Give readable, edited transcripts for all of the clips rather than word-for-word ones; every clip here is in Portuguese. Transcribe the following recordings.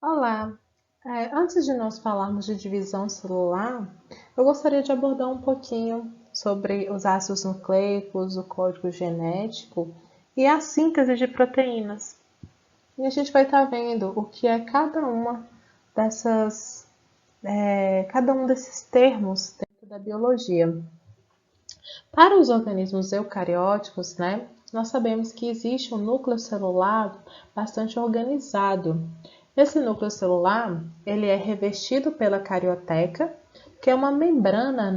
Olá! Antes de nós falarmos de divisão celular, eu gostaria de abordar um pouquinho sobre os ácidos nucleicos, o código genético e a síntese de proteínas. E a gente vai estar vendo o que é cada um desses termos dentro da biologia. Para os organismos eucarióticos, nós sabemos que existe um núcleo celular bastante organizado. Esse núcleo celular, ele é revestido pela carioteca, que é uma membrana,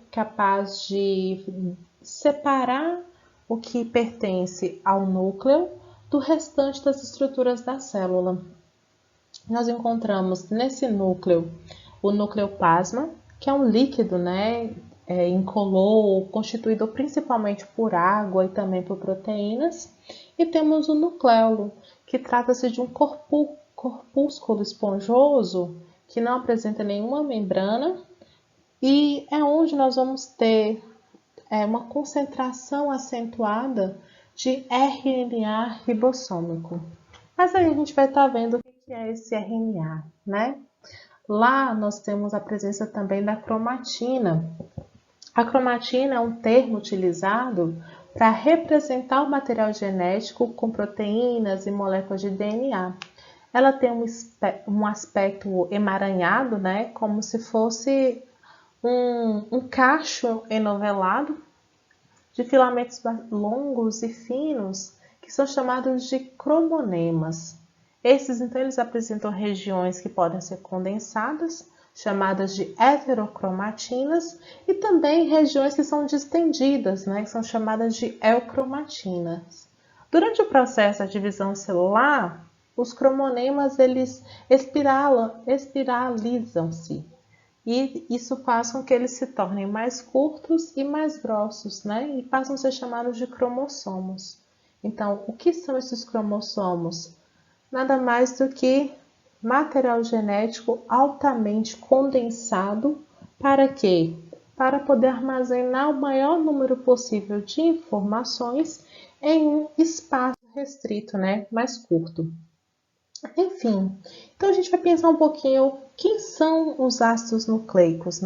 capaz de separar o que pertence ao núcleo do restante das estruturas da célula. Nós encontramos nesse núcleo o nucleoplasma, que é um líquido, incolor, constituído principalmente por água e também por proteínas. E temos o nucleolo, que trata-se de um corpúsculo esponjoso que não apresenta nenhuma membrana e é onde nós vamos ter uma concentração acentuada de RNA ribossômico. Mas aí a gente vai estar vendo o que é esse RNA, né? Lá nós temos a presença também da cromatina. A cromatina é um termo utilizado para representar o material genético com proteínas e moléculas de DNA. Ela tem um aspecto emaranhado, como se fosse um cacho enovelado de filamentos longos e finos que são chamados de cromonemas. Esses, então, eles apresentam regiões que podem ser condensadas, chamadas de heterocromatinas, e também regiões que são distendidas, que são chamadas de eucromatinas. Durante o processo da divisão celular, os cromonemas eles espiralizam-se, e isso faz com que eles se tornem mais curtos e mais grossos, e passam a ser chamados de cromossomos. Então, o que são esses cromossomos? Nada mais do que material genético altamente condensado. Para quê? Para poder armazenar o maior número possível de informações em um espaço restrito, mais curto. Enfim, então a gente vai pensar um pouquinho quem são os ácidos nucleicos,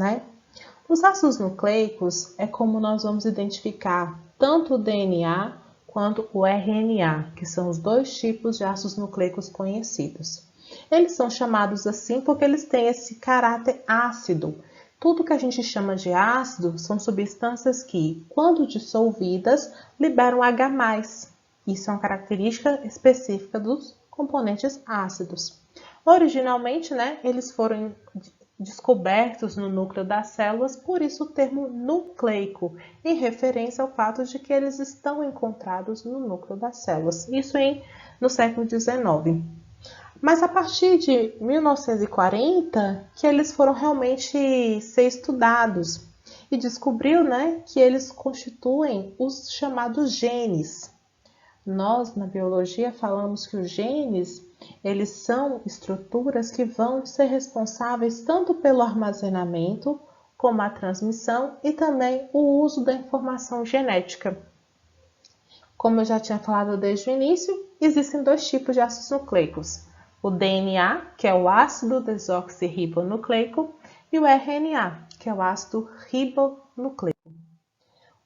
Os ácidos nucleicos é como nós vamos identificar tanto o DNA quanto o RNA, que são os dois tipos de ácidos nucleicos conhecidos. Eles são chamados assim porque eles têm esse caráter ácido. Tudo que a gente chama de ácido são substâncias que, quando dissolvidas, liberam H+. Isso é uma característica específica dos componentes ácidos. Originalmente, eles foram descobertos no núcleo das células, por isso o termo nucleico, em referência ao fato de que eles estão encontrados no núcleo das células. Isso no século XIX. Mas a partir de 1940, que eles foram realmente ser estudados e descobriu, que eles constituem os chamados genes. Nós, na biologia, falamos que os genes, eles são estruturas que vão ser responsáveis tanto pelo armazenamento, como a transmissão e também o uso da informação genética. Como eu já tinha falado desde o início, existem dois tipos de ácidos nucleicos. O DNA, que é o ácido desoxirribonucleico, e o RNA, que é o ácido ribonucleico.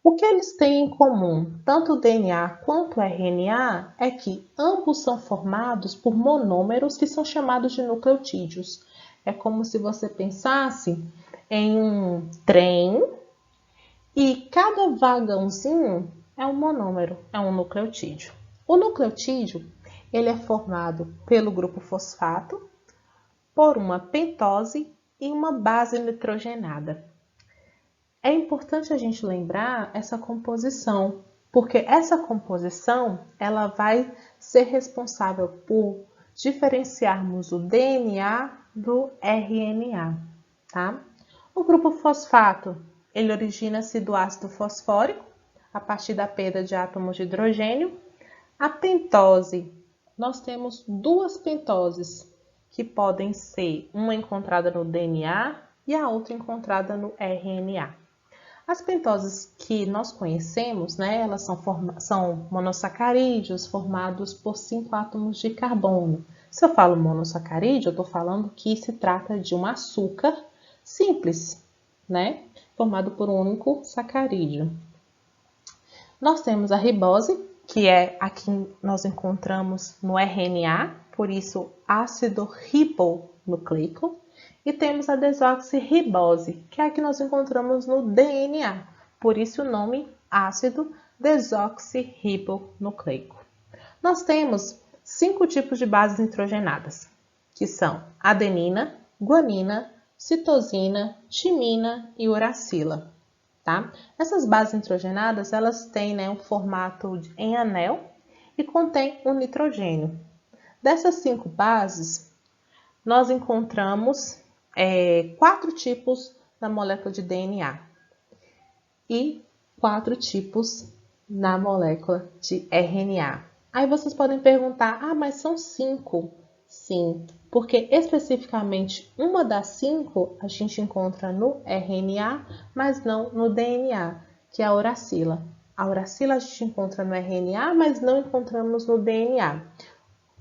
O que eles têm em comum, tanto o DNA quanto o RNA, é que ambos são formados por monômeros que são chamados de nucleotídeos. É como se você pensasse em um trem e cada vagãozinho é um monômero, é um nucleotídeo. O nucleotídeo ele é formado pelo grupo fosfato, por uma pentose e uma base nitrogenada. É importante a gente lembrar essa composição, porque essa composição ela vai ser responsável por diferenciarmos o DNA do RNA, tá? O grupo fosfato, ele origina-se do ácido fosfórico, a partir da perda de átomos de hidrogênio. A pentose, nós temos duas pentoses, que podem ser uma encontrada no DNA e a outra encontrada no RNA. As pentoses que nós conhecemos, elas são monossacarídeos formados por 5 átomos de carbono. Se eu falo monossacarídeo, eu estou falando que se trata de um açúcar simples, né? Formado por um único sacarídeo. Nós temos a ribose, que é a que nós encontramos no RNA, por isso ácido ribonucleico. E temos a desoxirribose, que é a que nós encontramos no DNA, por isso o nome ácido desoxirribonucleico. Nós temos 5 tipos de bases nitrogenadas, que são adenina, guanina, citosina, timina e uracila. Tá? Essas bases nitrogenadas, elas têm, né, um formato em anel e contém um nitrogênio. Dessas 5 bases, nós encontramos 4 tipos na molécula de DNA e 4 tipos na molécula de RNA. Aí vocês podem perguntar, mas são 5? Sim, porque especificamente uma das 5 a gente encontra no RNA, mas não no DNA, que é a uracila. A uracila a gente encontra no RNA, mas não encontramos no DNA.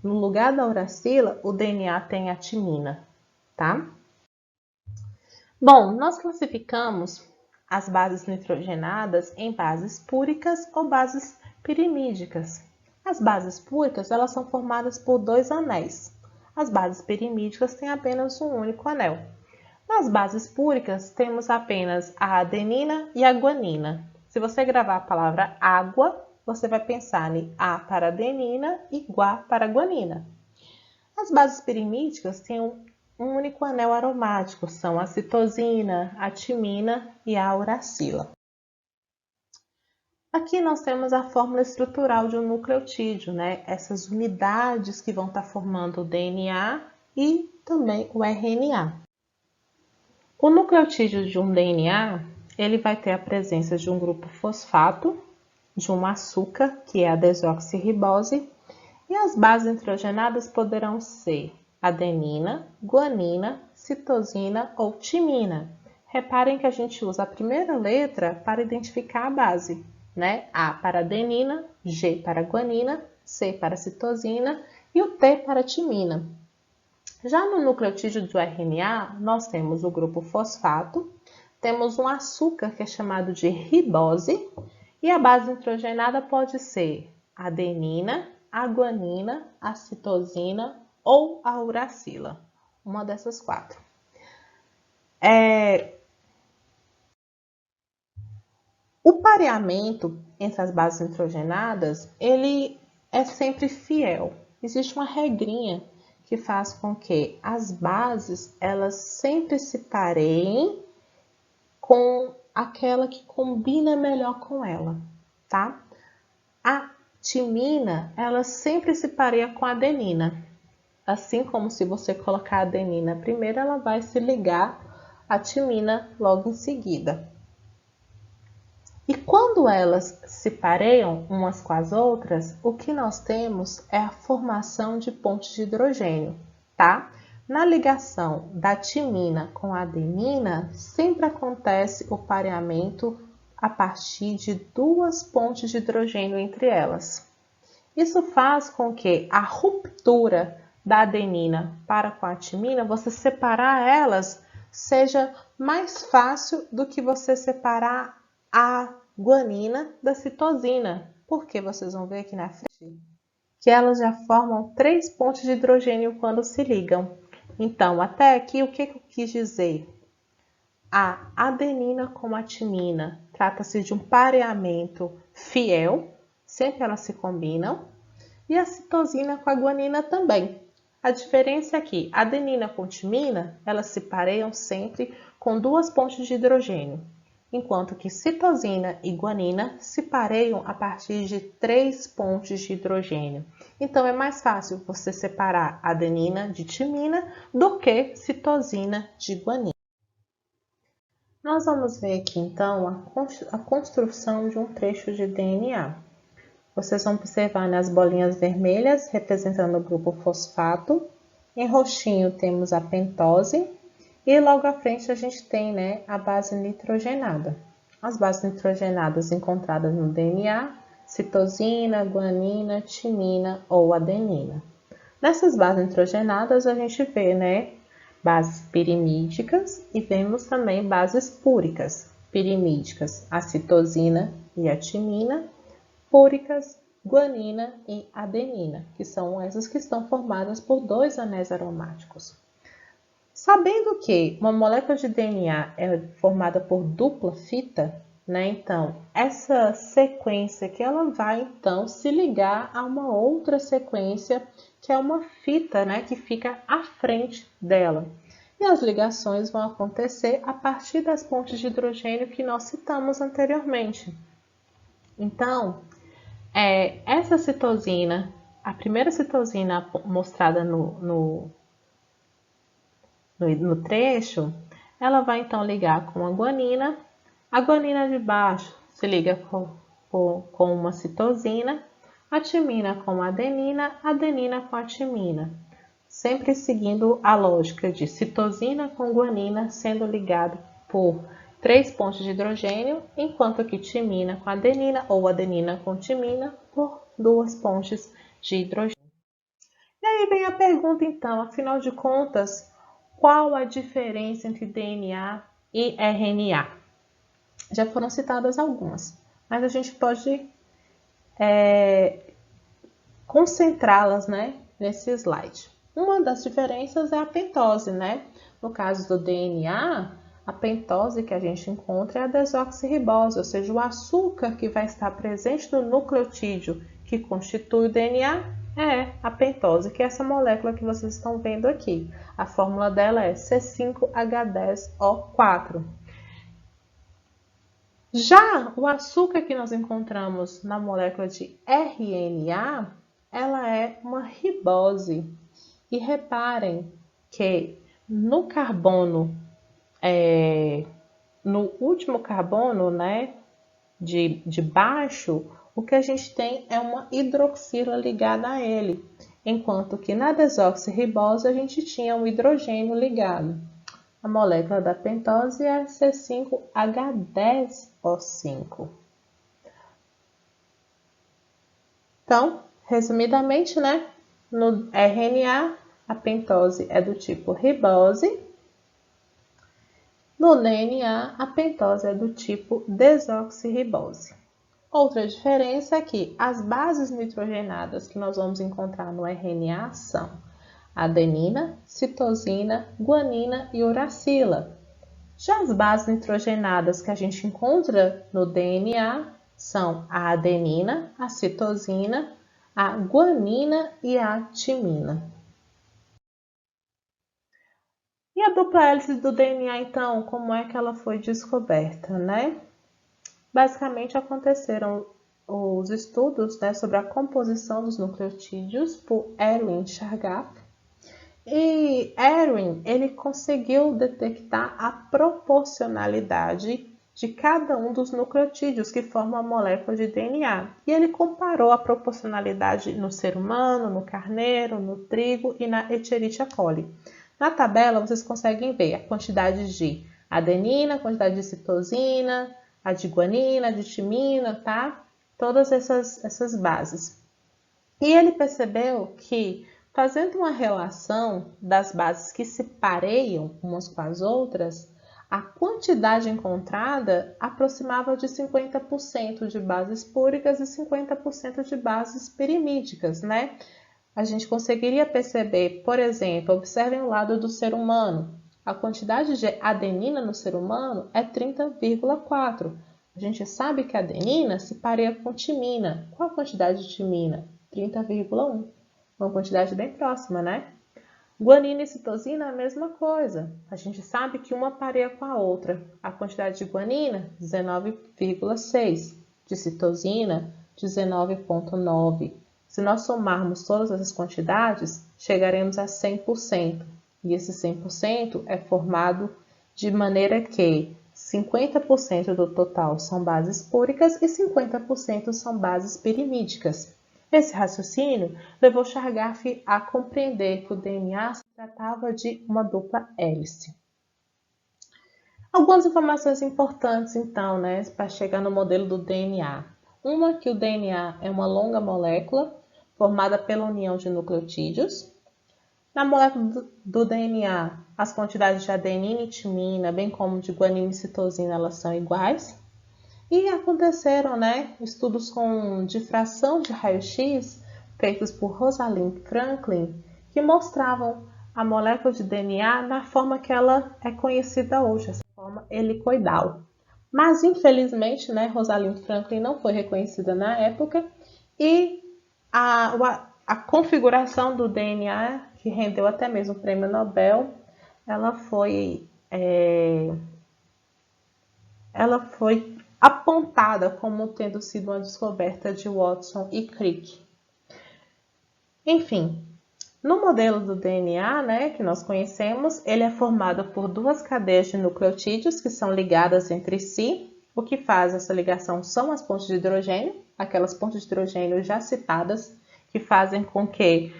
No lugar da uracila, o DNA tem a timina, tá? Bom, nós classificamos as bases nitrogenadas em bases púricas ou bases pirimídicas. As bases púricas, elas são formadas por 2 anéis. As bases pirimídicas têm apenas um único anel. Nas bases púricas, temos apenas a adenina e a guanina. Se você gravar a palavra água, você vai pensar em A para adenina e Gua para guanina. As bases pirimídicas têm um único anel aromático, são a citosina, a timina e a uracila. Aqui nós temos a fórmula estrutural de um nucleotídeo, né? Essas unidades que vão estar formando o DNA e também o RNA. O nucleotídeo de um DNA, ele vai ter a presença de um grupo fosfato, de um açúcar, que é a desoxirribose, e as bases nitrogenadas poderão ser adenina, guanina, citosina ou timina. Reparem que a gente usa a primeira letra para identificar a base, né? A para adenina, G para guanina, C para citosina e o T para timina. Já no nucleotídeo do RNA, nós temos o grupo fosfato, temos um açúcar que é chamado de ribose e a base nitrogenada pode ser a adenina, a guanina, a citosina ou a uracila, uma dessas 4. O pareamento entre as bases nitrogenadas, ele é sempre fiel. Existe uma regrinha que faz com que as bases, elas sempre se pareiem com aquela que combina melhor com ela, tá? A timina, ela sempre se pareia com a adenina. Assim como se você colocar a adenina primeiro, ela vai se ligar à timina logo em seguida. E quando elas se pareiam umas com as outras, o que nós temos é a formação de pontes de hidrogênio, tá? Na ligação da timina com a adenina, sempre acontece o pareamento a partir de 2 pontes de hidrogênio entre elas. Isso faz com que a ruptura da adenina para com a timina, você separar elas, seja mais fácil do que você separar a guanina da citosina, porque vocês vão ver aqui na frente que elas já formam 3 pontos de hidrogênio quando se ligam. Então, até aqui, o que eu quis dizer? A adenina com a timina trata-se de um pareamento fiel, sempre elas se combinam, e a citosina com a guanina também. A diferença é que a adenina com timina, elas se pareiam sempre com 2 pontes de hidrogênio, enquanto que citosina e guanina se pareiam a partir de 3 pontes de hidrogênio. Então, é mais fácil você separar adenina de timina do que citosina de guanina. Nós vamos ver aqui, então, a construção de um trecho de DNA. Vocês vão observar nas bolinhas vermelhas, representando o grupo fosfato. Em roxinho temos a pentose. E logo à frente a gente tem, né, a base nitrogenada. As bases nitrogenadas encontradas no DNA, citosina, guanina, timina ou adenina. Nessas bases nitrogenadas a gente vê, né, bases pirimídicas e vemos também bases púricas. Pirimídicas, a citosina e a timina, púricas, guanina e adenina, que são essas que estão formadas por dois anéis aromáticos. Sabendo que uma molécula de DNA é formada por dupla fita, né? Então, essa sequência que ela vai então se ligar a uma outra sequência que é uma fita, né, que fica à frente dela. E as ligações vão acontecer a partir das pontes de hidrogênio que nós citamos anteriormente. Então, essa citosina, a primeira citosina mostrada no trecho, ela vai então ligar com a guanina de baixo se liga com uma citosina, a timina com a adenina com a timina, sempre seguindo a lógica de citosina com guanina sendo ligado por 3 pontos de hidrogênio, enquanto que timina com adenina ou adenina com timina por 2 pontes de hidrogênio. E aí vem a pergunta então, afinal de contas, qual a diferença entre DNA e RNA? Já foram citadas algumas, mas a gente pode concentrá-las, né, nesse slide. Uma das diferenças é a pentose, né? No caso do DNA, a pentose que a gente encontra é a desoxirribose, ou seja, o açúcar que vai estar presente no nucleotídeo que constitui o DNA é a pentose, que é essa molécula que vocês estão vendo aqui. A fórmula dela é C5H10O4. Já o açúcar que nós encontramos na molécula de RNA, ela é uma ribose. E reparem que no carbono, no último carbono, né, de baixo, o que a gente tem é uma hidroxila ligada a ele, enquanto que na desoxirribose a gente tinha um hidrogênio ligado. A molécula da pentose é C5H10O5. Então, resumidamente, né, no RNA, a pentose é do tipo ribose. No DNA, a pentose é do tipo desoxirribose. Outra diferença é que as bases nitrogenadas que nós vamos encontrar no RNA são adenina, citosina, guanina e uracila. Já as bases nitrogenadas que a gente encontra no DNA são a adenina, a citosina, a guanina e a timina. E a dupla hélice do DNA, então, como é que ela foi descoberta, né? Basicamente, aconteceram os estudos, né, sobre a composição dos nucleotídeos por Erwin Chargaff. E Erwin, ele conseguiu detectar a proporcionalidade de cada um dos nucleotídeos que formam a molécula de DNA. E ele comparou a proporcionalidade no ser humano, no carneiro, no trigo e na Escherichia coli. Na tabela, vocês conseguem ver a quantidade de adenina, a quantidade de citosina, a de guanina, a de timina, tá? Todas essas bases. E ele percebeu que, fazendo uma relação das bases que se pareiam umas com as outras, a quantidade encontrada aproximava de 50% de bases púricas e 50% de bases pirimídicas, né? A gente conseguiria perceber, por exemplo, observem o lado do ser humano. A quantidade de adenina no ser humano é 30,4. A gente sabe que a adenina se pareia com timina. Qual a quantidade de timina? 30,1. Uma quantidade bem próxima, né? Guanina e citosina é a mesma coisa. A gente sabe que uma pareia com a outra. A quantidade de guanina, 19,6. De citosina, 19,9. Se nós somarmos todas essas quantidades, chegaremos a 100%. E esse 100% é formado de maneira que 50% do total são bases púricas e 50% são bases pirimídicas. Esse raciocínio levou Chargaff a compreender que o DNA se tratava de uma dupla hélice. Algumas informações importantes, então, né, para chegar no modelo do DNA. Uma, que o DNA é uma longa molécula formada pela união de nucleotídeos. Na molécula do DNA, as quantidades de adenina e timina, bem como de guanina e citosina, elas são iguais. E aconteceram, né, estudos com difração de raio-x feitos por Rosalind Franklin, que mostravam a molécula de DNA na forma que ela é conhecida hoje, essa forma helicoidal. Mas, infelizmente, né, Rosalind Franklin não foi reconhecida na época e a configuração do DNA, que rendeu até mesmo o prêmio Nobel, ela foi apontada como tendo sido uma descoberta de Watson e Crick. Enfim, no modelo do DNA, né, que nós conhecemos, ele é formado por duas cadeias de nucleotídeos que são ligadas entre si. O que faz essa ligação são as pontes de hidrogênio, aquelas pontes de hidrogênio já citadas, que fazem com que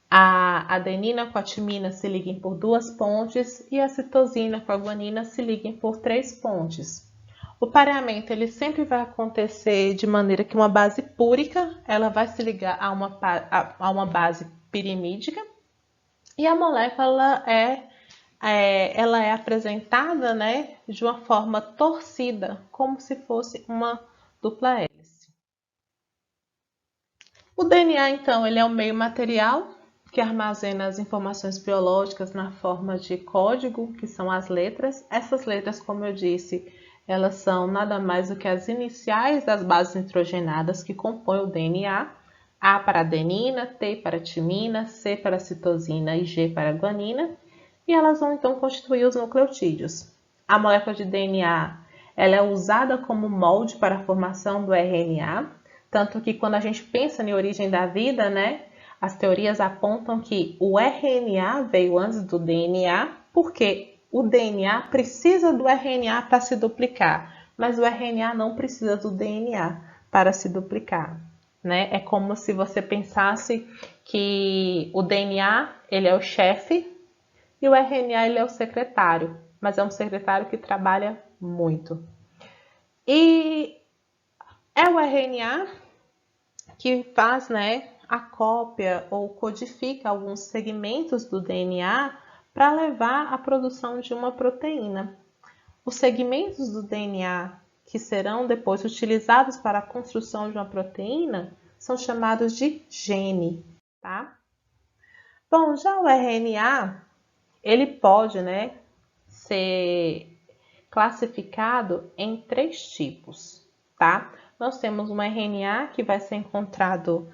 a adenina com a timina se liguem por duas pontes e a citosina com a guanina se liguem por três pontes. O pareamento ele sempre vai acontecer de maneira que uma base púrica ela vai se ligar a uma base pirimídica e a molécula ela é apresentada, né, de uma forma torcida, como se fosse uma dupla hélice. O DNA, então, ele é um meio material que armazena as informações biológicas na forma de código, que são as letras. Essas letras, como eu disse, elas são nada mais do que as iniciais das bases nitrogenadas que compõem o DNA. A para adenina, T para timina, C para citosina e G para guanina. E elas vão então constituir os nucleotídeos. A molécula de DNA ela é usada como molde para a formação do RNA, tanto que quando a gente pensa em origem da vida, né, as teorias apontam que o RNA veio antes do DNA, porque o DNA precisa do RNA para se duplicar, mas o RNA não precisa do DNA para se duplicar, né? É como se você pensasse que o DNA ele é o chefe e o RNA ele é o secretário, mas é um secretário que trabalha muito. E é o RNA que faz, né, a cópia ou codifica alguns segmentos do DNA para levar à produção de uma proteína. Os segmentos do DNA que serão depois utilizados para a construção de uma proteína são chamados de gene, tá? Bom, já o RNA, ele pode, né, ser classificado em três tipos, tá? Nós temos um RNA que vai ser encontrado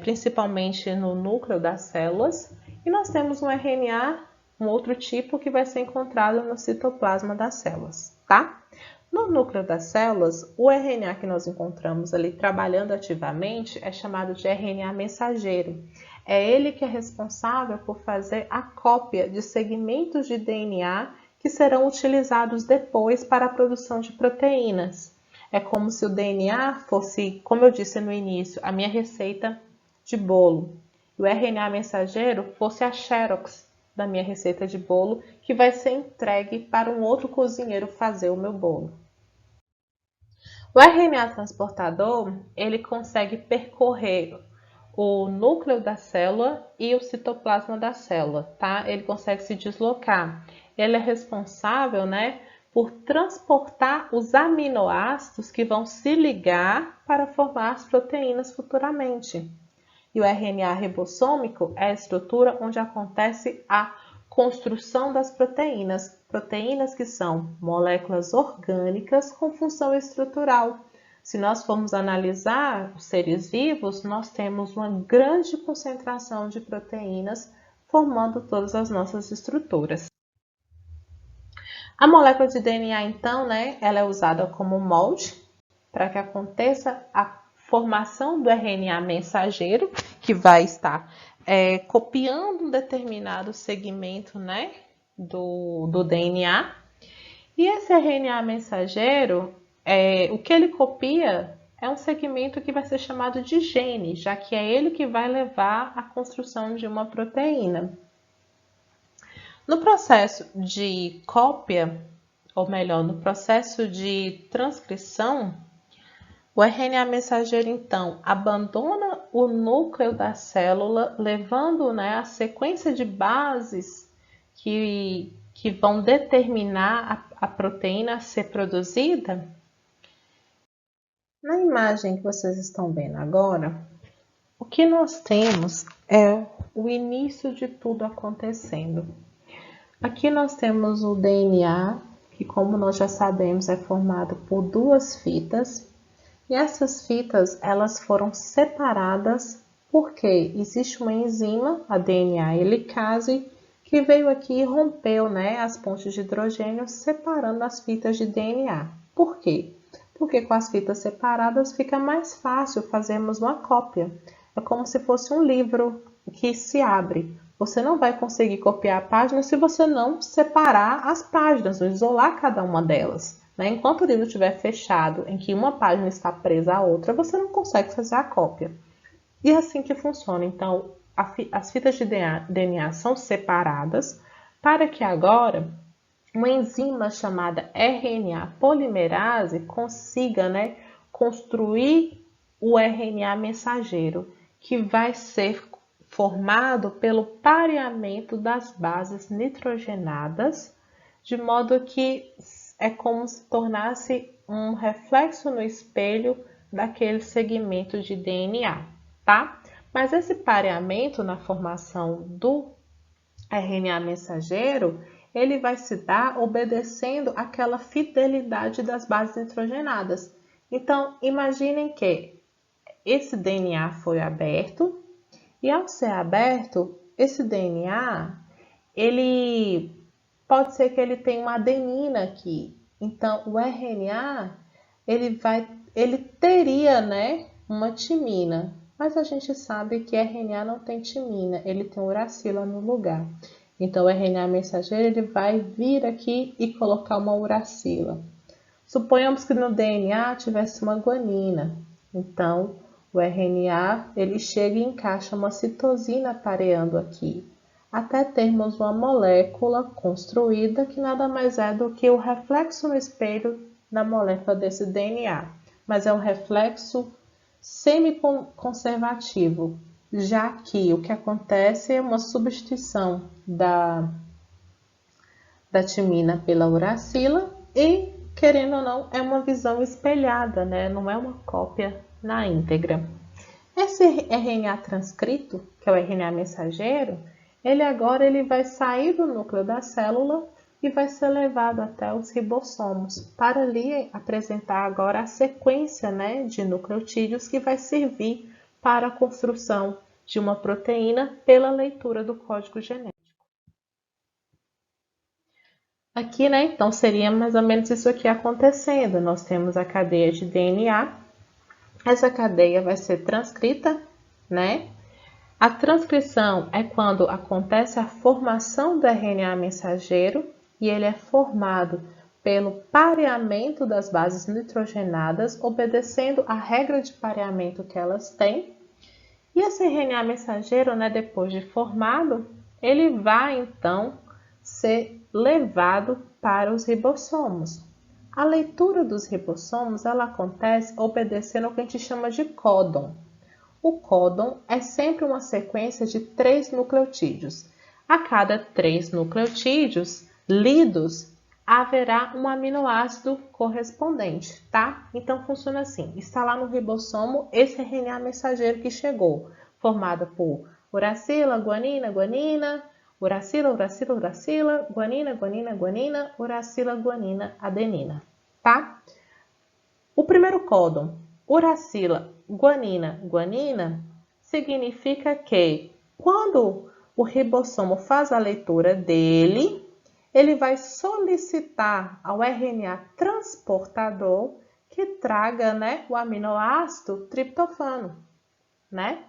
principalmente no núcleo das células, e nós temos um RNA, um outro tipo, que vai ser encontrado no citoplasma das células, tá? No núcleo das células, o RNA que nós encontramos ali trabalhando ativamente é chamado de RNA mensageiro. É ele que é responsável por fazer a cópia de segmentos de DNA que serão utilizados depois para a produção de proteínas. É como se o DNA fosse, como eu disse no início, a minha receita de bolo. E o RNA mensageiro fosse a xerox da minha receita de bolo, que vai ser entregue para um outro cozinheiro fazer o meu bolo. O RNA transportador, ele consegue percorrer o núcleo da célula e o citoplasma da célula, tá? Ele consegue se deslocar. Ele é responsável, né, por transportar os aminoácidos que vão se ligar para formar as proteínas futuramente. E o RNA ribossômico é a estrutura onde acontece a construção das proteínas. Proteínas que são moléculas orgânicas com função estrutural. Se nós formos analisar os seres vivos, nós temos uma grande concentração de proteínas formando todas as nossas estruturas. A molécula de DNA, então, né, ela é usada como molde para que aconteça a formação do RNA mensageiro, que vai estar copiando um determinado segmento, né, do DNA. E esse RNA mensageiro, o que ele copia é um segmento que vai ser chamado de gene, já que é ele que vai levar à construção de uma proteína. No processo de cópia, ou melhor, no processo de transcrição, o RNA mensageiro, então, abandona o núcleo da célula, levando, né, a sequência de bases que vão determinar a proteína a ser produzida. Na imagem que vocês estão vendo agora, o que nós temos é o início de tudo acontecendo. Aqui nós temos o DNA, que, como nós já sabemos, é formado por duas fitas. E essas fitas, elas foram separadas porque existe uma enzima, a DNA helicase, que veio aqui e rompeu, né, as pontes de hidrogênio, separando as fitas de DNA. Por quê? Porque com as fitas separadas fica mais fácil fazermos uma cópia. É como se fosse um livro que se abre. Você não vai conseguir copiar a página se você não separar as páginas, não isolar cada uma delas. Enquanto o livro estiver fechado, em que uma página está presa à outra, você não consegue fazer a cópia. E é assim que funciona. Então, as fitas de DNA são separadas para que agora uma enzima chamada RNA polimerase consiga, né, construir o RNA mensageiro, que vai ser formado pelo pareamento das bases nitrogenadas, de modo que é como se tornasse um reflexo no espelho daquele segmento de DNA, tá? Mas esse pareamento na formação do RNA mensageiro, ele vai se dar obedecendo aquela fidelidade das bases nitrogenadas. Então, imaginem que esse DNA foi aberto e, ao ser aberto, esse DNA, ele pode ser que ele tenha uma adenina aqui. Então, o RNA, ele teria, né, uma timina. Mas a gente sabe que RNA não tem timina, ele tem uracila no lugar. Então, o RNA mensageiro, ele vai vir aqui e colocar uma uracila. Suponhamos que no DNA tivesse uma guanina. Então, o RNA, ele chega e encaixa uma citosina pareando aqui, até termos uma molécula construída que nada mais é do que o reflexo no espelho da molécula desse DNA. Mas é um reflexo semi-conservativo, já que o que acontece é uma substituição da timina pela uracila e, querendo ou não, é uma visão espelhada, né? Não é uma cópia na íntegra. Esse RNA transcrito, que é o RNA mensageiro, ele vai sair do núcleo da célula e vai ser levado até os ribossomos, para ali apresentar agora a sequência, né, de nucleotídeos que vai servir para a construção de uma proteína pela leitura do código genético. Aqui, né, então seria mais ou menos isso aqui acontecendo. Nós temos a cadeia de DNA. Essa cadeia vai ser transcrita, né? A transcrição é quando acontece a formação do RNA mensageiro e ele é formado pelo pareamento das bases nitrogenadas, obedecendo a regra de pareamento que elas têm. E esse RNA mensageiro, né, depois de formado, ele vai então ser levado para os ribossomos. A leitura dos ribossomos, ela acontece obedecendo ao que a gente chama de códon. O códon é sempre uma sequência de 3 nucleotídeos. A cada 3 nucleotídeos lidos, haverá um aminoácido correspondente, tá? Então, funciona assim. Está lá no ribossomo esse RNA mensageiro que chegou, formado por uracila, guanina, guanina, uracila, uracila, uracila, guanina, guanina, guanina, uracila, guanina, adenina, tá? O primeiro códon, uracila, guanina, guanina, significa que quando o ribossomo faz a leitura dele, ele vai solicitar ao RNA transportador que traga, né, o aminoácido triptofano, né?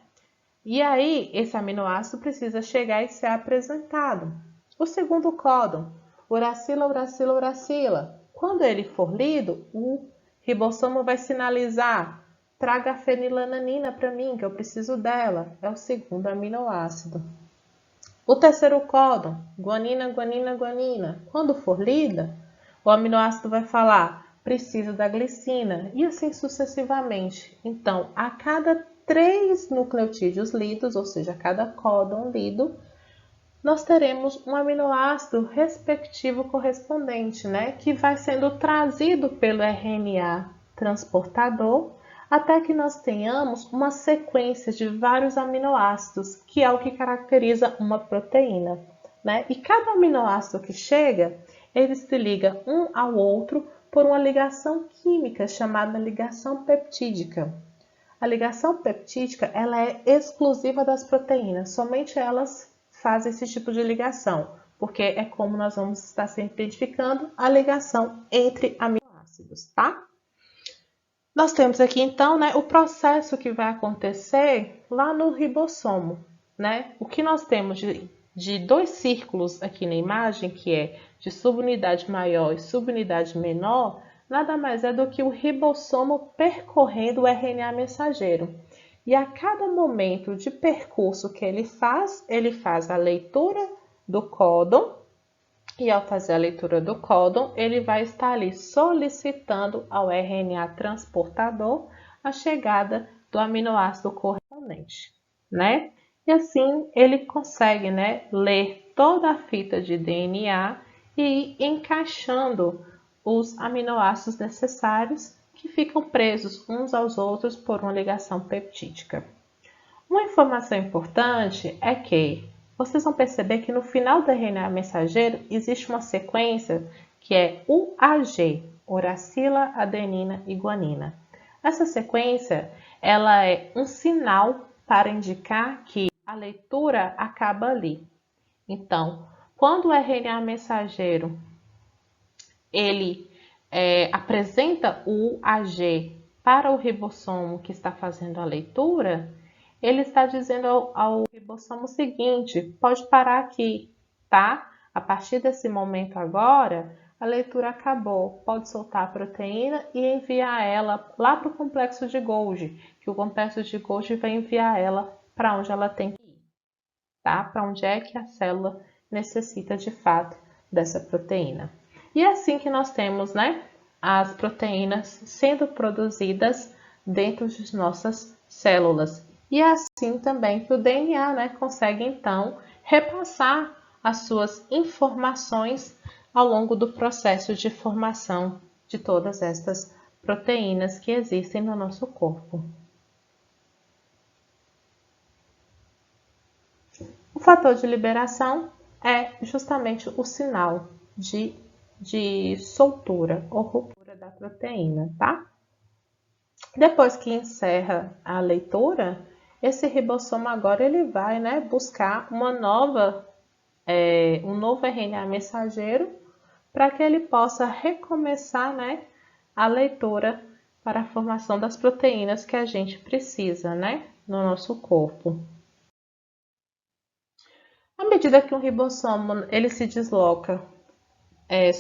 E aí, esse aminoácido precisa chegar e ser apresentado. O segundo códon, uracila, uracila, uracila. Quando ele for lido, o ribossomo vai sinalizar: traga a fenilalanina para mim, que eu preciso dela. É o segundo aminoácido. O terceiro códon, guanina, guanina, guanina. Quando for lida, o aminoácido vai falar: preciso da glicina, e assim sucessivamente. Então, a cada 3 nucleotídeos lidos, ou seja, cada códon lido, nós teremos um aminoácido respectivo correspondente, né, que vai sendo trazido pelo RNA transportador até que nós tenhamos uma sequência de vários aminoácidos, que é o que caracteriza uma proteína, né? E cada aminoácido que chega, ele se liga um ao outro por uma ligação química chamada ligação peptídica. A ligação peptídica, ela é exclusiva das proteínas, somente elas fazem esse tipo de ligação, porque é como nós vamos estar sempre identificando a ligação entre aminoácidos, tá? Nós temos aqui então, né, o processo que vai acontecer lá no ribossomo, né? O que nós temos de 2 círculos aqui na imagem, que é de subunidade maior e subunidade menor, nada mais é do que o ribossomo percorrendo o RNA mensageiro. E a cada momento de percurso que ele faz a leitura do códon, e ao fazer a leitura do códon, ele vai estar ali solicitando ao RNA transportador a chegada do aminoácido correspondente, né? E assim ele consegue, né, ler toda a fita de DNA e ir encaixando os aminoácidos necessários que ficam presos uns aos outros por uma ligação peptídica. Uma informação importante é que vocês vão perceber que no final do RNA mensageiro existe uma sequência que é UAG, uracila, adenina e guanina. Essa sequência, ela é um sinal para indicar que a leitura acaba ali. Então, quando o RNA mensageiro ele apresenta o UAG para o ribossomo que está fazendo a leitura, ele está dizendo ao ribossomo o seguinte: pode parar aqui, tá? A partir desse momento agora, a leitura acabou. Pode soltar a proteína e enviar ela lá para o complexo de Golgi, que o complexo de Golgi vai enviar ela para onde ela tem que ir, tá? Para onde é que a célula necessita de fato dessa proteína. E é assim que nós temos, né, as proteínas sendo produzidas dentro de nossas células. E é assim também que o DNA, né, consegue então repassar as suas informações ao longo do processo de formação de todas estas proteínas que existem no nosso corpo. O fator de liberação é justamente o sinal de soltura ou ruptura da proteína, tá? Depois que encerra a leitura, esse ribossomo agora ele vai, né, buscar um novo RNA mensageiro para que ele possa recomeçar, né, a leitura para a formação das proteínas que a gente precisa, né, no nosso corpo. À medida que um ribossomo ele se desloca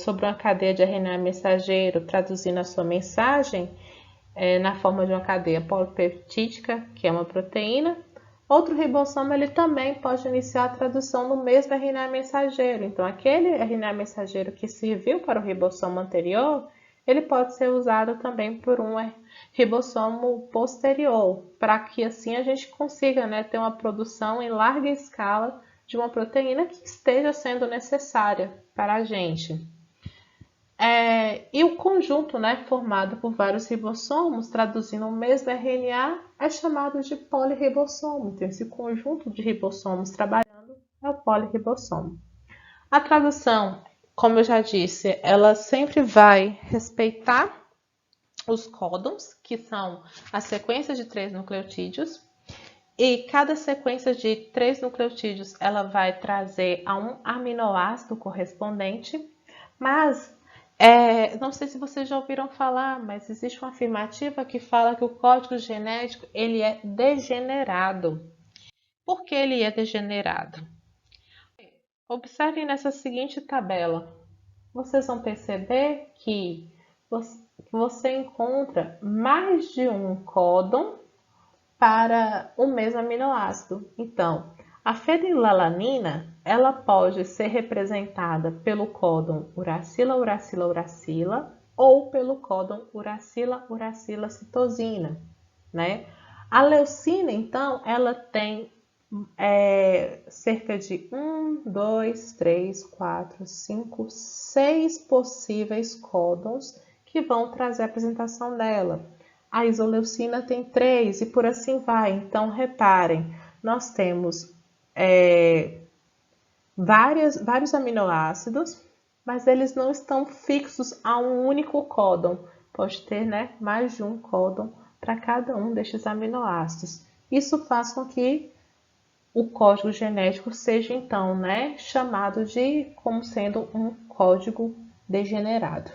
sobre uma cadeia de RNA mensageiro, traduzindo a sua mensagem na forma de uma cadeia polipeptídica, que é uma proteína, outro ribossomo ele também pode iniciar a tradução no mesmo RNA mensageiro. Então, aquele RNA mensageiro que serviu para o ribossomo anterior, ele pode ser usado também por um ribossomo posterior, para que assim a gente consiga, né, ter uma produção em larga escala de uma proteína que esteja sendo necessária para a gente. E o conjunto, né, formado por vários ribossomos, traduzindo o mesmo RNA, é chamado de polirribossomo. Então, esse conjunto de ribossomos trabalhando é o polirribossomo. A tradução, como eu já disse, ela sempre vai respeitar os códons, que são a sequência de 3 nucleotídeos, e cada sequência de 3 nucleotídeos ela vai trazer a um aminoácido correspondente, mas não sei se vocês já ouviram falar, mas existe uma afirmativa que fala que o código genético ele é degenerado. Por que ele é degenerado? Observem nessa seguinte tabela. Vocês vão perceber que você encontra mais de um códon para o mesmo aminoácido. Então, a fenilalanina, ela pode ser representada pelo códon uracila, uracila, uracila ou pelo códon uracila, uracila, citosina, né? A leucina, então, ela tem cerca de 1, 2, 3, 4, 5, 6 possíveis códons que vão trazer a apresentação dela. A isoleucina tem 3 e por assim vai. Então, reparem, nós temos vários aminoácidos, mas eles não estão fixos a um único códon. Pode ter, né, mais de um códon para cada um destes aminoácidos. Isso faz com que o código genético seja, então, né, chamado de como sendo um código degenerado.